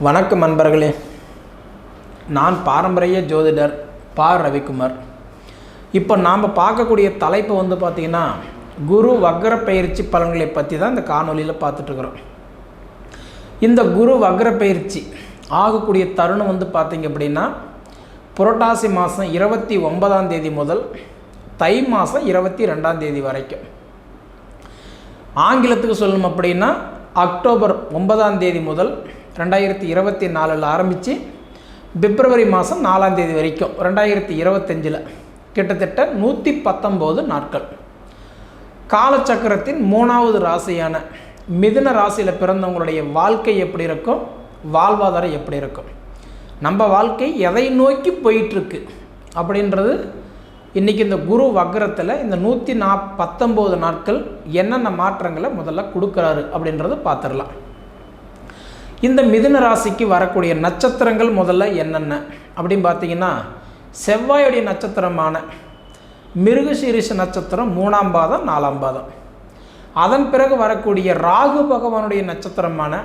வணக்கம் நண்பர்களே, நான் பாரம்பரிய ஜோதிடர் பா. ரவிக்குமார். இப்போ நாம் பார்க்கக்கூடிய தலைப்பு பார்த்திங்கன்னா குரு வக்ர பயிற்சி பலன்களை பற்றி தான் இந்த காணொலியில் பார்த்துட்ருக்குறோம். இந்த குரு வக்ர பயிற்சி ஆகக்கூடிய தருணம் பார்த்திங்க அப்படின்னா புரட்டாசி மாதம் 29ஆம் தேதி முதல் தை மாதம் 22ஆம் தேதி வரைக்கும். ஆங்கிலத்துக்கு சொல்லணும் அப்படின்னா அக்டோபர் 9ஆம் தேதி முதல் 2024 ஆரம்பித்து பிப்ரவரி மாதம் 4ஆம் தேதி வரைக்கும் 2025 கிட்டத்தட்ட 119 நாட்கள். காலச்சக்கரத்தின் 3வது ராசியான மிதுன ராசியில் பிறந்தவங்களுடைய வாழ்க்கை எப்படி இருக்கும், வாழ்வாதாரம் எப்படி இருக்கும், நம்ம வாழ்க்கை எதை நோக்கி போயிட்டுருக்கு அப்படின்றது இன்றைக்கி இந்த குரு வக்ரத்தில் இந்த 119 நாட்கள் என்னென்ன மாற்றங்களை முதல்ல கொடுக்குறாரு அப்படின்றத பார்த்துடலாம். இந்த மிதுன ராசிக்கு வரக்கூடிய நட்சத்திரங்கள் முதல்ல என்னென்ன அப்படின்னு பார்த்தீங்கன்னா, செவ்வாயுடைய நட்சத்திரமான மிருகசீரிஷ நட்சத்திரம் 3ஆம் பாதம் 4ஆம் பாதம். அதன் பிறகு வரக்கூடிய ராகு பகவானுடைய நட்சத்திரமான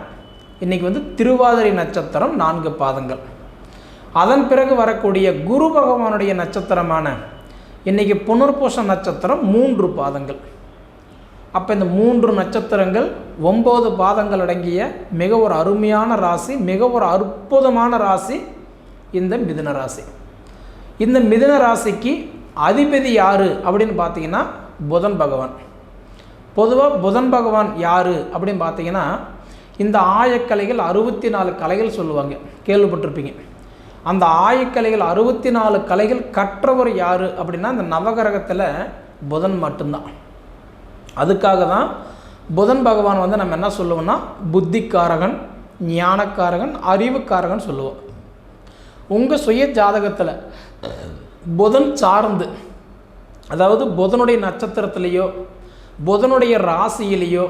இன்றைக்கி திருவாதிரை நட்சத்திரம் 4 பாதங்கள். அதன் பிறகு வரக்கூடிய குரு பகவானுடைய நட்சத்திரமான இன்றைக்கி புனர்பூச நட்சத்திரம் 3 பாதங்கள். அப்போ இந்த 3 நட்சத்திரங்கள் 9 பாதங்கள் அடங்கிய மிக ஒரு அருமையான ராசி, மிக ஒரு அற்புதமான ராசி இந்த மிதுன ராசி. இந்த மிதுன ராசிக்கு அதிபதி யார் அப்படின்னு பார்த்தீங்கன்னா புதன் பகவான். பொதுவாக புதன் பகவான் யார் அப்படின்னு பார்த்தீங்கன்னா, இந்த ஆயக்கலைகள் 64 கலைகள் சொல்லுவாங்க, கேள்விப்பட்டிருப்பீங்க. அந்த ஆயக்கலைகள் 64 கலைகள் கற்றவர் யார் அப்படின்னா இந்த நவகிரகத்தில் புதன் மட்டும்தான். அதுக்காக தான் புதன் பகவான் நம்ம என்ன சொல்லுவோம்னா புத்திக்காரகன், ஞானக்காரகன், அறிவுக்காரகன் சொல்லுவோம். உங்கள் சுய ஜாதகத்தில் புதன் சார்ந்து, அதாவது புதனுடைய நட்சத்திரத்திலேயோ புதனுடைய ராசியிலேயோ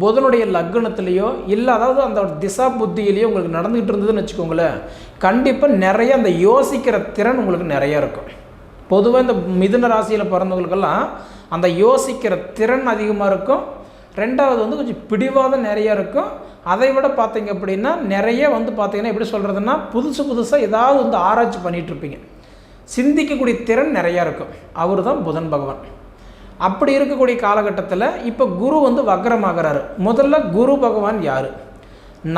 புதனுடைய லக்னத்திலேயோ இல்லை, அதாவது அந்த திசா புத்தியிலேயோ உங்களுக்கு நடந்துகிட்டு இருந்ததுன்னு வச்சுக்கோங்களேன், கண்டிப்பாக நிறைய அந்த யோசிக்கிற திறன் உங்களுக்கு நிறையா இருக்கும். பொதுவாக இந்த மிதுன ராசியில் பிறந்தவங்களுக்கெல்லாம் அந்த யோசிக்கிற திறன் அதிகமாக இருக்கும். ரெண்டாவது கொஞ்சம் பிடிவாதம் நிறையா இருக்கும். அதை விட பார்த்தீங்க அப்படின்னா நிறைய பார்த்தீங்கன்னா எப்படி சொல்கிறதுன்னா புதுசாக ஏதாவது ஆராய்ச்சி பண்ணிகிட்ருப்பீங்க. சிந்திக்கக்கூடிய திறன் நிறையா இருக்கும். அவர் தான் புதன் பகவான். அப்படி இருக்கக்கூடிய காலகட்டத்தில் இப்போ குரு வக்ரமாகிறாரு. முதல்ல குரு பகவான் யார்,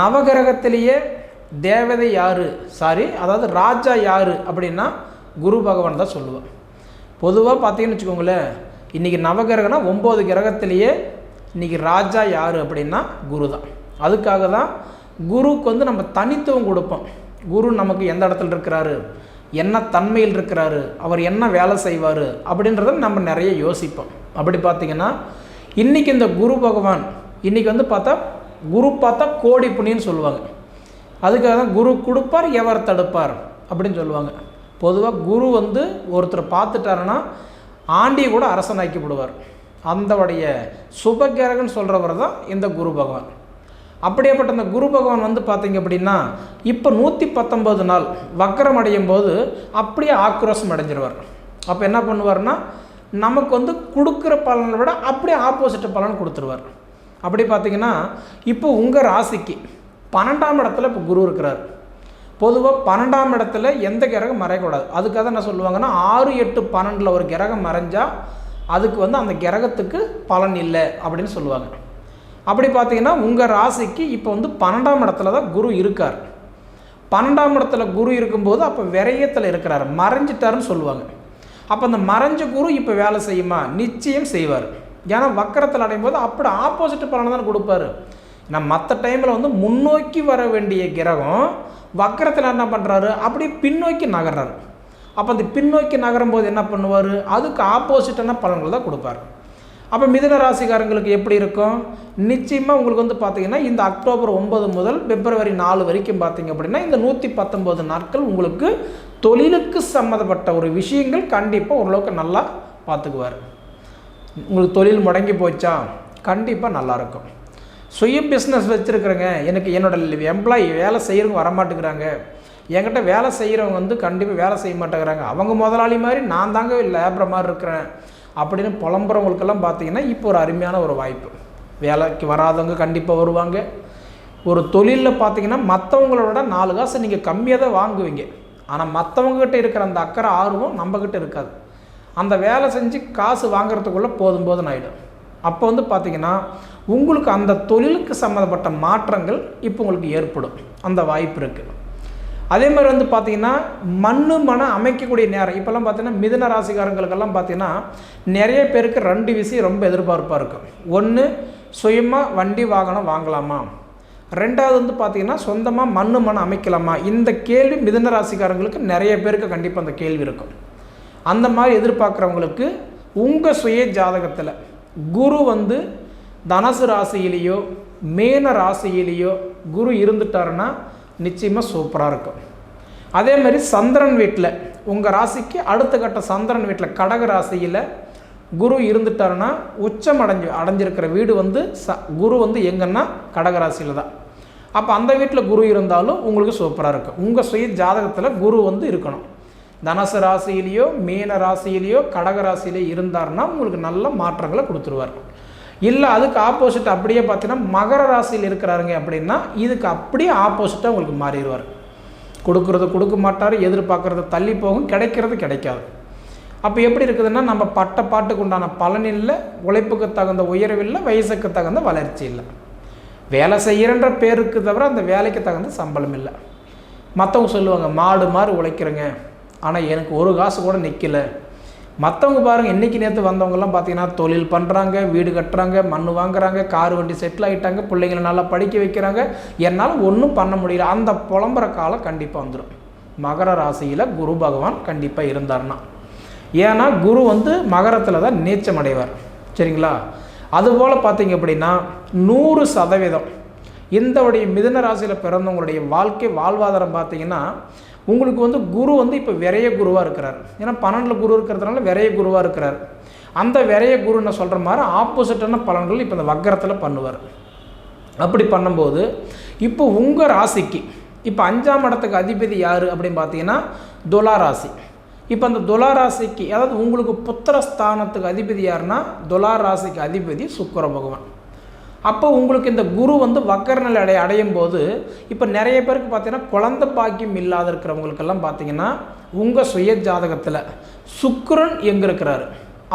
நவகிரகத்திலேயே தேவதை யார், அதாவது ராஜா யார் அப்படின்னா குரு பகவான் தான் சொல்லுவேன். பொதுவாக பார்த்தீங்கன்னு வச்சுக்கோங்களேன், இன்றைக்கி நவகிரகம்னா 9 கிரகத்திலேயே இன்றைக்கி ராஜா யார் அப்படின்னா குரு தான். அதுக்காக தான் குருவுக்கு நம்ம தனித்துவம் கொடுப்போம். குரு நமக்கு எந்த இடத்துல இருக்கிறாரு, என்ன தன்மையில் இருக்கிறாரு, அவர் என்ன வேலை செய்வார் அப்படின்றத நம்ம நிறைய யோசிப்போம். அப்படி பார்த்திங்கன்னா இன்றைக்கி இந்த குரு பகவான் இன்றைக்கி பார்த்தா குரு பார்த்தா கோடி புண்ணியன்னு சொல்லுவாங்க. அதுக்காக தான் குரு கொடுப்பார் எவர் தடுப்பார் அப்படின்னு சொல்லுவாங்க. பொதுவாக குரு ஒருத்தர் பார்த்துட்டாருன்னா ஆண்டியை கூட அரசனாக்கி விடுவார். அந்தவுடைய சுபகிரகன்னு சொல்கிறவர் தான் இந்த குரு பகவான். அப்படியேப்பட்ட அந்த குரு பகவான் பார்த்திங்க அப்படின்னா இப்போ 119 நாள் வக்ரம் அடையும் போது அப்படியே ஆக்ரோஷம் அடைஞ்சிருவார். அப்போ என்ன பண்ணுவார்னா நமக்கு கொடுக்குற பலனை விட அப்படியே ஆப்போசிட் பலன் கொடுத்துருவார். அப்படி பார்த்திங்கன்னா இப்போ உங்கள் ராசிக்கு 12ஆம் இடத்துல இப்போ குரு இருக்கிறார். பொதுவாக 12ஆம் இடத்துல எந்த கிரகம் மறையக்கூடாது. அதுக்காக என்ன சொல்லுவாங்கன்னா 6, 8, 12 ஒரு கிரகம் மறைஞ்சால் அதுக்கு அந்த கிரகத்துக்கு பலன் இல்லை அப்படின்னு சொல்லுவாங்க. அப்படி பார்த்தீங்கன்னா உங்கள் ராசிக்கு இப்போ 12ஆம் இடத்துல தான் குரு இருக்கார். 12ஆம் இடத்துல குரு இருக்கும்போது அப்போ விரயத்தில் இருக்கிறார், மறைஞ்சிட்டாருன்னு சொல்லுவாங்க. அப்போ அந்த மறைஞ்ச குரு இப்போ வேலை செய்யுமா, நிச்சயம் செய்வார். ஏன்னா வக்கரத்தில் அடையும் போது அப்படி ஆப்போசிட் பலனை தான் கொடுப்பாரு. நான் மற்ற டைமில் முன்னோக்கி வர வேண்டிய கிரகம் வக்கரத்தில் என்ன பண்ணுறாரு, அப்படி பின்னோக்கி நகர்றாரு. அப்போ அந்த பின்னோக்கி நகரும் போது என்ன பண்ணுவார், அதுக்கு ஆப்போசிட்டான பலன்கள் தான் கொடுப்பார். அப்போ மிதுன ராசிக்காரங்களுக்கு எப்படி இருக்கும், நிச்சயமாக உங்களுக்கு பார்த்தீங்கன்னா இந்த அக்டோபர் 9 முதல் பிப்ரவரி 4 வரைக்கும் பார்த்தீங்க அப்படின்னா இந்த 119 நாட்கள் உங்களுக்கு தொழிலுக்கு சம்மந்தப்பட்ட ஒரு விஷயங்கள் கண்டிப்பாக ஓரளவுக்கு நல்லா பார்த்துக்குவார். உங்களுக்கு தொழில் முடங்கி போச்சா கண்டிப்பாக நல்லாயிருக்கும். சுய பிஸ்னஸ் வச்சுருக்குறேங்க, எனக்கு என்னோடய எம்ப்ளாயி வேலை செய்கிறவங்க வரமாட்டேங்கிறாங்க, என்கிட்ட வேலை செய்கிறவங்க கண்டிப்பாக வேலை செய்ய மாட்டேங்கிறாங்க, அவங்க முதலாளி மாதிரி நான் தாங்க லேபர் மாதிரி இருக்கிறேன் அப்படின்னு புலம்புறவங்களுக்கெல்லாம் பார்த்தீங்கன்னா இப்போ ஒரு அருமையான ஒரு வாய்ப்பு. வேலைக்கு வராதவங்க கண்டிப்பாக வருவாங்க, ஒரு தொழிலில் பார்த்தீங்கன்னா மற்றவங்களோட 4 காசு நீங்கள் கம்மியாக தான் வாங்குவீங்க. ஆனால் மற்றவங்ககிட்ட இருக்கிற அந்த அக்கறை ஆர்வம் நம்மக்கிட்ட இருக்காது. அந்த வேலை செஞ்சு காசு வாங்குறதுக்குள்ளே போதும் போதுன்னு ஆகிடும். அப்போ வந்து பார்த்திங்கன்னா உங்களுக்கு அந்த தொழிலுக்கு சம்மந்தப்பட்ட மாற்றங்கள் இப்போ உங்களுக்கு ஏற்படும், அந்த வாய்ப்பு இருக்குது. அதே மாதிரி வந்து பார்த்திங்கன்னா மனம் அமைக்கக்கூடிய நேரம். இப்போல்லாம் பார்த்திங்கன்னா மிதுன ராசிக்காரங்களுக்கெல்லாம் பார்த்திங்கன்னா நிறைய பேருக்கு 2 விஷயம் ரொம்ப எதிர்பார்ப்பாக இருக்கும். ஒன்று, சுயமாக வண்டி வாகனம் வாங்கலாமா. 2வது வந்து பார்த்திங்கன்னா சொந்தமாக மனம் அமைக்கலாமா. இந்த கேள்வி மிதுன ராசிக்காரங்களுக்கு நிறைய பேருக்கு கண்டிப்பாக அந்த கேள்வி இருக்கும். அந்த மாதிரி எதிர்பார்க்குறவங்களுக்கு உங்கள் சுய ஜாதகத்தில் குரு வந்து தனுசு ராசியிலேயோ மீன ராசியிலேயோ குரு இருந்துட்டாருன்னா நிச்சயமாக சூப்பராக இருக்கும். அதே மாதிரி சந்திரன் வீட்டில் உங்கள் ராசிக்கு அடுத்த கட்ட சந்திரன் வீட்டில் கடக ராசியில் குரு இருந்துட்டாருன்னா உச்சம் அடைஞ்சிருக்கிற வீடு வந்து குரு வந்து எங்கன்னா கடக ராசியில் தான். அப்போ அந்த வீட்டில் குரு இருந்தாலும் உங்களுக்கு சூப்பராக இருக்கும். உங்கள் சுய ஜாதகத்தில் குரு வந்து இருக்கணும். தனுசு ராசியிலையோ மீன ராசியிலையோ கடக ராசியிலையோ இருந்தார்னா உங்களுக்கு நல்ல மாற்றங்களை கொடுத்துருவார். இல்லை அதுக்கு ஆப்போசிட் அப்படியே பார்த்தீங்கன்னா மகர ராசியில் இருக்கிறாருங்க அப்படின்னா இதுக்கு அப்படியே ஆப்போசிட்டாக உங்களுக்கு மாறிடுவார். கொடுக்குறது கொடுக்க மாட்டார், எதிர்பார்க்குறது தள்ளி போகும், கிடைக்கிறது கிடைக்காது. அப்போ எப்படி இருக்குதுன்னா நம்ம பட்ட பாட்டுக்கு உண்டான பலன் இல்லை, உழைப்புக்கு தகுந்த உயர்வில்லை, வயசுக்கு தகுந்த வளர்ச்சி இல்லை. வேலை செய்கிறன்ற பேருக்கு தவிர அந்த வேலைக்கு தகுந்த சம்பளம் இல்லை. மற்றவங்க சொல்லுவாங்க மாடு மாதிரி உழைக்கிறேங்க, ஆனால் எனக்கு ஒரு காசு கூட நிற்கலை. மற்றவங்க பாருங்கள், இன்றைக்கி நேற்று வந்தவங்கலாம் பார்த்திங்கன்னா தொழில் பண்ணுறாங்க, வீடு கட்டுறாங்க, மண் வாங்குறாங்க, கார் வண்டி செட்டில் ஆகிட்டாங்க, பிள்ளைங்களை நல்லா படிக்க வைக்கிறாங்க, என்னால் ஒன்றும் பண்ண முடியல. அந்த புலம்புற காலம் கண்டிப்பாக வந்துடும் மகர ராசியில் குரு பகவான் கண்டிப்பாக இருந்தார்னா. ஏன்னா குரு வந்து மகரத்தில் தான் நீச்சம் அடைவார். சரிங்களா? அதுபோல் பார்த்திங்க அப்படின்னா 100% இந்தவுடைய மிதுன ராசியில் பிறந்தவங்களுடைய வாழ்க்கை வாழ்வாதாரம் பார்த்திங்கன்னா உங்களுக்கு வந்து குரு வந்து இப்போ விரைய குருவாக இருக்கிறார். ஏன்னா 12 குரு இருக்கிறதுனால விரைய குருவாக இருக்கிறார். அந்த விரைய குரு நான் சொல்கிற மாதிரி ஆப்போசிட்டான பலன்கள் இப்போ இந்த வக்கரத்தில் பண்ணுவார். அப்படி பண்ணும்போது இப்போ உங்கள் ராசிக்கு இப்போ 5ஆம் இடத்துக்கு அதிபதி யார் அப்படின்னு பார்த்தீங்கன்னா துலா ராசி. இப்போ அந்த துலா ராசிக்கு அதாவது உங்களுக்கு புத்திரஸ்தானத்துக்கு அதிபதி யாருன்னா துலா ராசிக்கு அதிபதி சுக்கிர பகவான். அப்போ உங்களுக்கு இந்த குரு வந்து வக்கர நிலை அடையும் போது இப்போ நிறைய பேருக்கு பார்த்தீங்கன்னா குழந்தை பாக்கியம் இல்லாத இருக்கிறவங்களுக்கெல்லாம் பார்த்தீங்கன்னா உங்கள் சுய ஜாதகத்தில் சுக்கிரன் எங்கே இருக்கிறாரு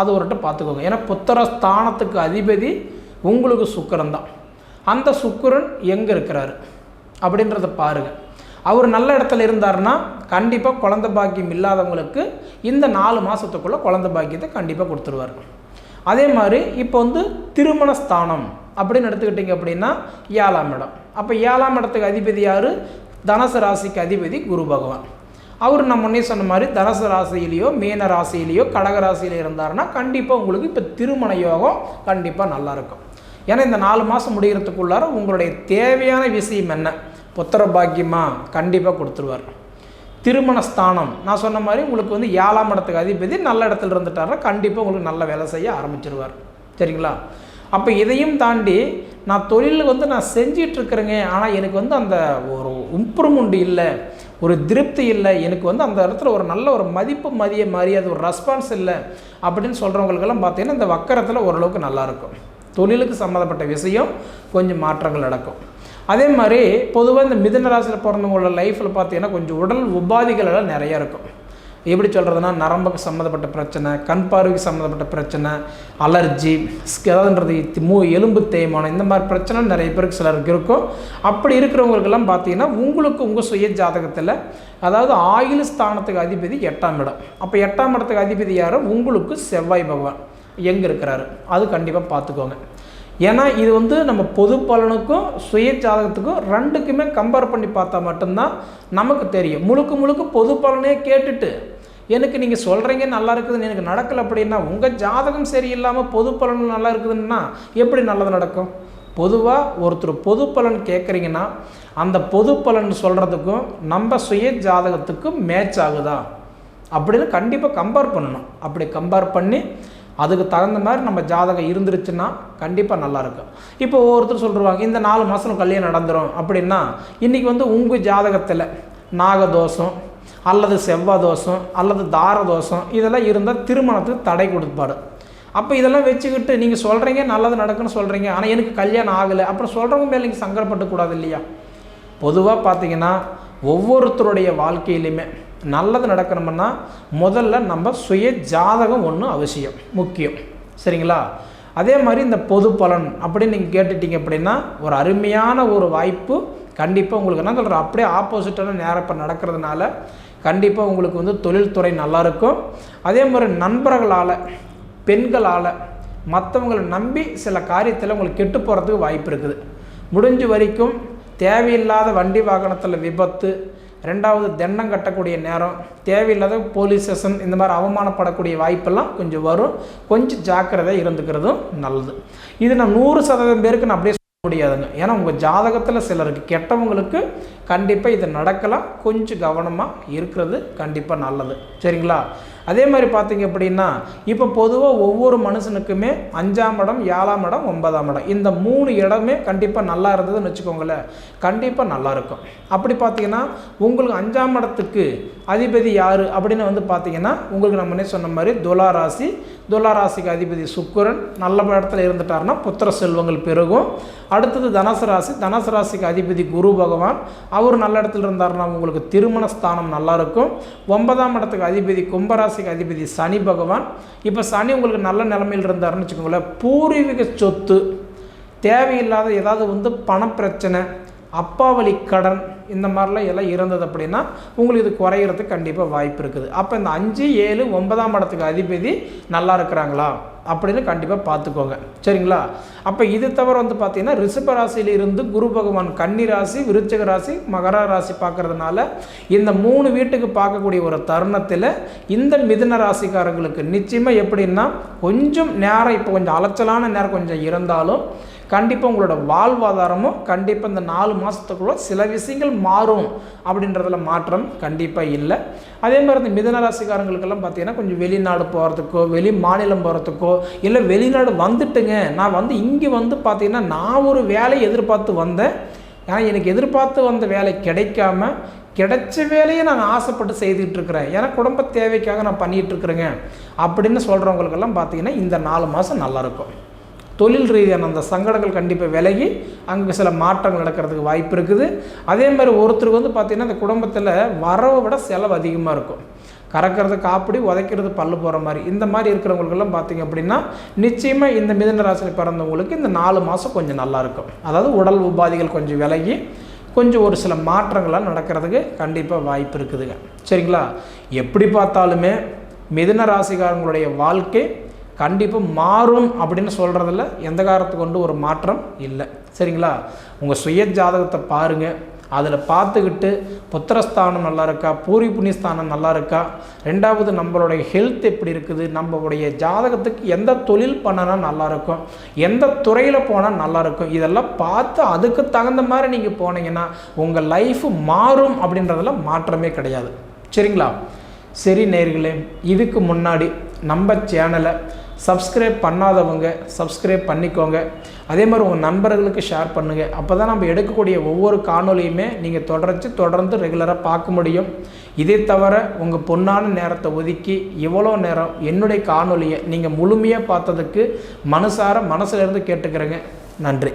அது ஒருட்ட பார்த்துக்கோங்க. ஏன்னா புத்திரஸ்தானத்துக்கு அதிபதி உங்களுக்கு சுக்கிரன் தான். அந்த சுக்கிரன் எங்கே இருக்கிறாரு அப்படின்றத பாருங்கள். அவர் நல்ல இடத்துல இருந்தார்னா கண்டிப்பாக குழந்தை பாக்கியம் இல்லாதவங்களுக்கு இந்த 4 மாதத்துக்குள்ளே குழந்தை பாக்கியத்தை கண்டிப்பாக கொடுத்துருவார். அதே மாதிரி இப்போ வந்து திருமண ஸ்தானம் அப்படின்னு எடுத்துக்கிட்டிங்க அப்படின்னா 7ஆம் இடம். அப்போ 7ஆம் இடத்துக்கு அதிபதி யார்? தனுசு ராசிக்கு அதிபதி குரு பகவான். அவர் நம்ம முன்னே சொன்ன மாதிரி தனுசு ராசியிலையோ மீன ராசியிலையோ கடக ராசியிலையோ இருந்தாருன்னா கண்டிப்பாக உங்களுக்கு இப்போ திருமண யோகம் கண்டிப்பாக நல்லாயிருக்கும். ஏன்னா இந்த 4 மாதம் முடிகிறதுக்குள்ளார உங்களுடைய தேவையான விஷயம் என்ன, புத்திர பாக்கியமாக கண்டிப்பாக கொடுத்துருவார். திருமண ஸ்தானம் நான் சொன்ன மாதிரி உங்களுக்கு வந்து 7ஆம் இடத்துக்கு அதிபதி நல்ல இடத்துல இருந்துட்டாருன்னா கண்டிப்பாக உங்களுக்கு நல்ல வேலை செய்ய ஆரம்பிச்சிருவார். சரிங்களா? அப்போ இதையும் தாண்டி நான் தொழில் வந்து நான் செஞ்சிட்ருக்கிறேங்க, ஆனால் எனக்கு வந்து அந்த ஒரு இம்ப்ரூவ்மெண்ட் இல்லை, ஒரு திருப்தி இல்லை, எனக்கு வந்து அந்த இடத்துல ஒரு நல்ல ஒரு மதிப்பு மரியாதை ஒரு ரெஸ்பான்ஸ் இல்லை அப்படின்னு சொல்கிறவங்களுக்கெல்லாம் பார்த்தீங்கன்னா இந்த வக்கரத்தில் ஓரளவுக்கு நல்லாயிருக்கும். தொழிலுக்கு சம்மந்தப்பட்ட விஷயம் கொஞ்சம் மாற்றங்கள் நடக்கும். அதே மாதிரி பொதுவாக இந்த மிதுன ராசியில் பிறந்தவங்களோட லைஃப்பில் பார்த்தீங்கன்னா கொஞ்சம் உடல் உபாதிகள் எல்லாம் நிறையா இருக்கும். எப்படி சொல்கிறதுனா நரம்புக்கு சம்மந்தப்பட்ட பிரச்சனை, கண் பார்வைக்கு சம்மந்தப்பட்ட பிரச்சனை, அலர்ஜி, அதாவதுன்றது எலும்பு தேய்மானம், இந்த மாதிரி பிரச்சனை நிறைய பேருக்கு சிலருக்கு இருக்கும். அப்படி இருக்கிறவங்களுக்கெல்லாம் பார்த்தீங்கன்னா உங்களுக்கு உங்கள் சுய ஜாதகத்தில் அதாவது ஆயுள் ஸ்தானத்துக்கு அதிபதி 8ஆம் இடம். அப்போ 8ஆம் இடத்துக்கு அதிபதி யார்? உங்களுக்கு செவ்வாய் பகவான் எங்கே இருக்கிறாரு அது கண்டிப்பாக பார்த்துக்கோங்க. ஏன்னா இது வந்து நம்ம பொது பலனுக்கும் சுய ஜாதகத்துக்கும் ரெண்டுக்குமே கம்பேர் பண்ணி பார்த்தா மட்டும்தான் நமக்கு தெரியும். முழுக்க பொது பலனே கேட்டுட்டு எனக்கு நீங்கள் சொல்கிறீங்க நல்லா இருக்குதுன்னு எனக்கு நடக்கலை அப்படின்னா உங்கள் ஜாதகம் சரியில்லாமல் பொது பலன் நல்லா இருக்குதுன்னா எப்படி நல்லது நடக்கும்? பொதுவாக ஒருத்தர் பொது பலன் கேட்குறீங்கன்னா அந்த பொது பலன் சொல்கிறதுக்கும் நம்ம சுய ஜாதகத்துக்கும் மேட்ச் ஆகுதா அப்படின்னு கண்டிப்பாக கம்பேர் பண்ணணும். அப்படி கம்பேர் பண்ணி அதுக்கு தகுந்த மாதிரி நம்ம ஜாதகம் இருந்துருச்சுன்னா கண்டிப்பாக நல்லாயிருக்கும். இப்போ ஒவ்வொருத்தர் சொல்லிடுவாங்க இந்த 4 மாதம் கல்யாணம் நடந்துடும் அப்படின்னா இன்றைக்கி வந்து உங்கள் ஜாதகத்தில் நாகதோஷம் அல்லது செவ்வாய் தோஷம் அல்லது தார தோஷம் இதெல்லாம் இருந்தால் திருமணத்துக்கு தடை கொடுப்பாரு. அப்போ இதெல்லாம் வச்சுக்கிட்டு நீங்கள் சொல்கிறீங்க நல்லது நடக்குன்னு சொல்கிறீங்க, ஆனால் எனக்கு கல்யாணம் ஆகலை, அப்புறம் சொல்கிறவங்க மேலே நீங்கள் சங்கடப்பட்டுக்கூடாது இல்லையா? பொதுவாக பார்த்தீங்கன்னா ஒவ்வொருத்தருடைய வாழ்க்கையிலையுமே நல்லது நடக்கணும்னா முதல்ல நம்ம சுய ஜாதகம் ஒன்று அவசியம் முக்கியம், சரிங்களா? அதே மாதிரி இந்த பொது பலன் அப்படின்னு நீங்கள் கேட்டுட்டீங்க அப்படின்னா ஒரு அருமையான ஒரு வாய்ப்பு கண்டிப்பாக உங்களுக்கு என்ன சொல்கிற அப்படியே ஆப்போசிட்டான நேரம் இப்போ நடக்கிறதுனால கண்டிப்பாக உங்களுக்கு வந்து தொழில்துறை நல்லாயிருக்கும். அதே மாதிரி நண்பர்களால் பெண்களால் மற்றவங்களை நம்பி சில காரியத்தில் உங்களுக்கு கெட்டு போகிறதுக்கு வாய்ப்பு இருக்குது. முடிஞ்ச வரைக்கும் தேவையில்லாத வண்டி வாகனத்தில் விபத்து, ரெண்டாவது தண்டம் கட்டக்கூடிய நேரம், தேவையில்லாத போலீஸ் ஸ்டேஷன் இந்த மாதிரி அவமானப்படக்கூடிய வாய்ப்பெல்லாம் கொஞ்சம் வரும். கொஞ்சம் ஜாக்கிரதையாக இருந்துக்கிறதும் நல்லது. இது நான் 100% பேருக்கு நான் அப்படியே சொல்ல முடியாதுங்க. ஏன்னா உங்கள் ஜாதகத்தில் சிலருக்கு கெட்டவங்களுக்கு கண்டிப்பாக இது நடக்கலாம். கொஞ்சம் கவனமாக இருக்கிறது கண்டிப்பாக நல்லது, சரிங்களா? அதே மாதிரி பார்த்தீங்க அப்படின்னா இப்போ பொதுவாக ஒவ்வொரு மனுஷனுக்குமே 5ஆம் இடம், 7ஆம் இடம், 9ஆம் இடம் இந்த 3 இடமே கண்டிப்பாக நல்லா இருந்ததுன்னு வச்சுக்கோங்களேன், கண்டிப்பாக நல்லாயிருக்கும். அப்படி பார்த்தீங்கன்னா உங்களுக்கு 5ஆம் இடத்துக்கு அதிபதி யார் அப்படின்னு வந்து பார்த்தீங்கன்னா உங்களுக்கு நம்ம சொன்ன மாதிரி துலா ராசி, துலா ராசிக்கு அதிபதி சுக்கிரன் நல்ல இடத்துல இருந்துட்டாருன்னா புத்திர செல்வங்கள் பெருகும். அடுத்தது தனுசு ராசி, தனுசு ராசிக்கு அதிபதி குரு பகவான், அவர் நல்ல இடத்துல இருந்தாருன்னா உங்களுக்கு திருமண ஸ்தானம் நல்லாயிருக்கும். 9ஆம் இடத்துக்கு அதிபதி கும்பராசி அதிபதி சனி பகவான். இப்போ சனி உங்களுக்கு நல்ல நிலைமையில் இருந்தாருன்னு வச்சுக்கோங்களேன், பூர்வீக சொத்து, தேவையில்லாத ஏதாவது வந்து பணப்பிரச்சனை, அப்பாவளி கடன் இந்த மாதிரிலாம் எல்லாம் இருந்தது அப்படின்னா உங்களுக்கு இது குறையிறதுக்கு கண்டிப்பாக வாய்ப்பு இருக்குது. அப்போ இந்த 5, 7, 9ஆம் இடத்துக்கு அதிபதி நல்லா இருக்கிறாங்களா அப்படின்னு கண்டிப்பாக பார்த்துக்கோங்க, சரிங்களா? அப்போ இது தவிர வந்து பார்த்தீங்கன்னா ரிஷப ராசியிலிருந்து குரு பகவான் கன்னி ராசி, விருச்சிக ராசி, மகர ராசி பார்க்கறதுனால இந்த 3 வீட்டுக்கு பார்க்கக்கூடிய ஒரு தருணத்தில் இந்த மிதுன ராசிக்காரங்களுக்கு நிச்சயமாக எப்படின்னா கொஞ்சம் நேரம் இப்போ கொஞ்சம் அலைச்சலான நேரம் கொஞ்சம் இருந்தாலும் கண்டிப்பாக உங்களோட வாழ்வாதாரமும் கண்டிப்பாக இந்த 4 மாதத்துக்குள்ள சில விஷயங்கள் மாறும் அப்படின்றதுல மாற்றம் கண்டிப்பாக இல்லை. அதே மாதிரி இந்த மிதுன ராசிக்காரங்களுக்கெல்லாம் பார்த்தீங்கன்னா கொஞ்சம் வெளிநாடு போகிறதுக்கோ, வெளி மாநிலம் போகிறதுக்கோ, இல்லை வெளிநாடு வந்துட்டுங்க நான் வந்து இங்கே வந்து பார்த்தீங்கன்னா நான் ஒரு வேலையை எதிர்பார்த்து வந்தேன், ஏன்னா எனக்கு எதிர்பார்த்து வந்த வேலை கிடைக்காம கிடைச்ச வேலையை நான் ஆசைப்பட்டு செய்துக்கிட்டு இருக்கிறேன், ஏன்னா குடும்ப தேவைக்காக நான் பண்ணிகிட்ருக்குறேங்க அப்படின்னு சொல்கிறவங்களுக்கெல்லாம் பார்த்தீங்கன்னா இந்த 4 மாதம் நல்லாயிருக்கும். தொழில் ரீதியான அந்த சங்கடங்கள் கண்டிப்பாக விலகி அங்கே சில மாற்றங்கள் நடக்கிறதுக்கு வாய்ப்பு இருக்குது. அதே மாதிரி ஒருத்தருக்கு வந்து பார்த்திங்கன்னா இந்த குடும்பத்தில் வரவை விட செலவு அதிகமாக இருக்கும். கறக்கிறது காப்பிடி, உதைக்கிறது பல்லு போகிற மாதிரி இந்த மாதிரி இருக்கிறவங்களுக்கெல்லாம் பார்த்திங்க அப்படின்னா நிச்சயமாக இந்த மிதுன ராசியில் பிறந்தவங்களுக்கு இந்த 4 மாதம் கொஞ்சம் நல்லாயிருக்கும். அதாவது உடல் உபாதைகள் கொஞ்சம் விலகி கொஞ்சம் ஒரு சில மாற்றங்கள்லாம் நடக்கிறதுக்கு கண்டிப்பாக வாய்ப்பு இருக்குதுங்க, சரிங்களா? எப்படி பார்த்தாலுமே மிதுன ராசிக்காரங்களுடைய வாழ்க்கை கண்டிப்பாக மாறும் அப்படின்னு சொல்கிறதில்ல எந்த காரணத்துக்கு கொண்டு ஒரு மாற்றம் இல்லை, சரிங்களா? உங்கள் சுய ஜாதகத்தை பாருங்கள், அதில் பார்த்துக்கிட்டு புத்திரஸ்தானம் நல்லா இருக்கா, பூரி புண்ணியஸ்தானம் நல்லா இருக்கா, ரெண்டாவது நம்மளுடைய ஹெல்த் எப்படி இருக்குது, நம்மளுடைய ஜாதகத்துக்கு எந்த தொழில் பண்ணனா நல்லாயிருக்கும், எந்த துறையில் போனால் நல்லாயிருக்கும், இதெல்லாம் பார்த்து அதுக்கு தகுந்த மாதிரி நீங்கள் போனீங்கன்னா உங்கள் லைஃப் மாறும் அப்படின்றதுல மாற்றமே கிடையாது, சரிங்களா? சரி நேயர்களே, இதுக்கு முன்னாடி நம்ம சேனலை சப்ஸ்கிரைப் பண்ணாதவங்க சப்ஸ்கிரைப் பண்ணிக்கோங்க. அதே மாதிரி உங்கள் நண்பர்களுக்கு ஷேர் பண்ணுங்கள். அப்போ தான் நம்ம எடுக்கக்கூடிய ஒவ்வொரு காணொலியுமே நீங்கள் தொடர்ந்து ரெகுலராக பார்க்க முடியும். இதே தவிர உங்கள் பொன்னான நேரத்தை ஒதுக்கி இவ்வளோ நேரம் என்னுடைய காணொலியை நீங்கள் முழுமையாக பார்த்ததுக்கு மனசிலிருந்து கேட்டுக்கிறேங்க. நன்றி.